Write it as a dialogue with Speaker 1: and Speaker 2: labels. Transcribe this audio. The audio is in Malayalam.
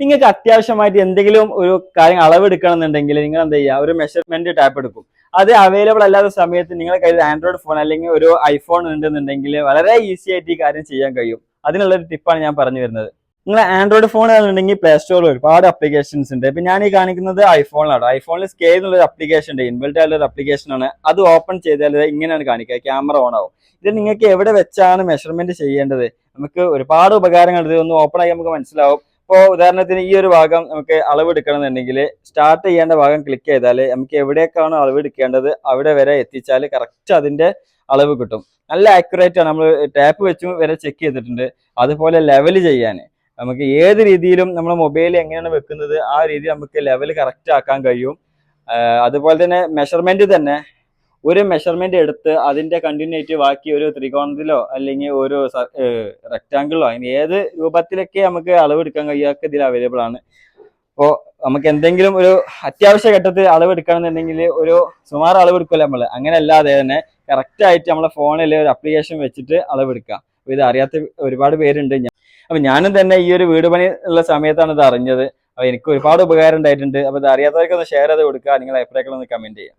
Speaker 1: നിങ്ങൾക്ക് അത്യാവശ്യമായിട്ട് എന്തെങ്കിലും ഒരു കാര്യം അളവെടുക്കണം എന്നുണ്ടെങ്കിൽ നിങ്ങൾ എന്താ ചെയ്യുക, ഒരു മെഷർമെന്റ് ടാപ്പ് എടുക്കും. അത് അവൈലബിൾ അല്ലാത്ത സമയത്ത് നിങ്ങളുടെ കയ്യിൽ ആൻഡ്രോയിഡ് ഫോൺ അല്ലെങ്കിൽ ഒരു ഐഫോൺ ഉണ്ടെന്നുണ്ടെങ്കിൽ വളരെ ഈസി ആയിട്ട് ഈ കാര്യം ചെയ്യാൻ കഴിയും. അതിനുള്ള ഒരു ടിപ്പാണ് ഞാൻ പറഞ്ഞു വരുന്നത്. നിങ്ങൾ ആൻഡ്രോയിഡ് ഫോൺ ആണെന്നുണ്ടെങ്കിൽ പ്ലേ സ്റ്റോറിൽ ഒരുപാട് അപ്ലിക്കേഷൻസ് ഉണ്ട്. ഇപ്പൊ ഞാൻ ഈ കാണിക്കുന്നത് ഐഫോണിലാണ്. ഐഫോണിൽ സ്കെയിൽ എന്നുള്ള അപ്ലിക്കേഷൻ ഉണ്ട്, ഇൻബിൽറ്റ് ആയിട്ടുള്ള ഒരു അപ്ലിക്കേഷൻ ആണ്. അത് ഓപ്പൺ ചെയ്താൽ ഇങ്ങനെയാണ് കാണിക്കുക, ക്യാമറ ഓൺ ആവും. ഇത് നിങ്ങൾക്ക് എവിടെ വെച്ചാണ് മെഷർമെന്റ് ചെയ്യേണ്ടത്, നമുക്ക് ഒരുപാട് ഉപകാരങ്ങൾ ഇത് ഒന്ന് ഓപ്പൺ ആയി നമുക്ക് മനസ്സിലാവും. ഇപ്പോൾ ഉദാഹരണത്തിന് ഈ ഒരു ഭാഗം നമുക്ക് അളവെടുക്കണം എന്നുണ്ടെങ്കിൽ സ്റ്റാർട്ട് ചെയ്യേണ്ട ഭാഗം ക്ലിക്ക് ചെയ്താൽ നമുക്ക് എവിടേക്കാണോ അളവെടുക്കേണ്ടത് അവിടെ വരെ എത്തിച്ചാൽ കറക്റ്റ് അതിന്റെ അളവ് കിട്ടും. നല്ല ആക്യുറേറ്റ് ആണ്. നമ്മൾ ടാപ്പ് വെച്ച് വരെ ചെക്ക് ചെയ്തിട്ടുണ്ട്. അതുപോലെ ലെവൽ ചെയ്യാൻ നമുക്ക് ഏത് രീതിയിലും നമ്മുടെ മൊബൈൽ എങ്ങനെയാണ് വെക്കുന്നത് ആ രീതി നമുക്ക് ലെവൽ കറക്റ്റ് ആക്കാൻ കഴിയും. അതുപോലെ തന്നെ മെഷർമെന്റ് തന്നെ ഒരു മെഷർമെന്റ് എടുത്ത് അതിന്റെ കണ്ടിന്യൂറ്റി ബാക്കി ഒരു ത്രികോണത്തിലോ അല്ലെങ്കിൽ ഒരു റെക്ടാങ്കിളിലോ അങ്ങനെ ഏത് രൂപത്തിലൊക്കെ നമുക്ക് അളവെടുക്കാൻ കഴിയാത്ത ഇതിൽ അവൈലബിൾ ആണ്. അപ്പോൾ നമുക്ക് എന്തെങ്കിലും ഒരു അത്യാവശ്യ ഘട്ടത്തിൽ അളവെടുക്കണമെന്നുണ്ടെങ്കിൽ ഒരു സുമാർ അളവെടുക്കുമല്ലോ നമ്മൾ, അങ്ങനെ അല്ലാതെ തന്നെ കറക്റ്റ് ആയിട്ട് നമ്മളെ ഫോണിൽ ഒരു അപ്ലിക്കേഷൻ വെച്ചിട്ട് അളവെടുക്കാം. അപ്പോൾ ഇത് അറിയാത്ത ഒരുപാട് പേരുണ്ട്. അപ്പൊ ഞാനും തന്നെ ഈ ഒരു വീട് പണി ഉള്ള സമയത്താണ് ഇത് അറിഞ്ഞത്. അപ്പൊ എനിക്ക് ഒരുപാട് ഉപകാരം ഉണ്ടായിട്ടുണ്ട്. അപ്പൊ ഇത് അറിയാത്തവർക്കൊന്ന് ഷെയർ ചെയ്ത് കൊടുക്കുക, നിങ്ങളുടെ അഭിപ്രായങ്ങളൊന്ന് കമന്റ് ചെയ്യുക.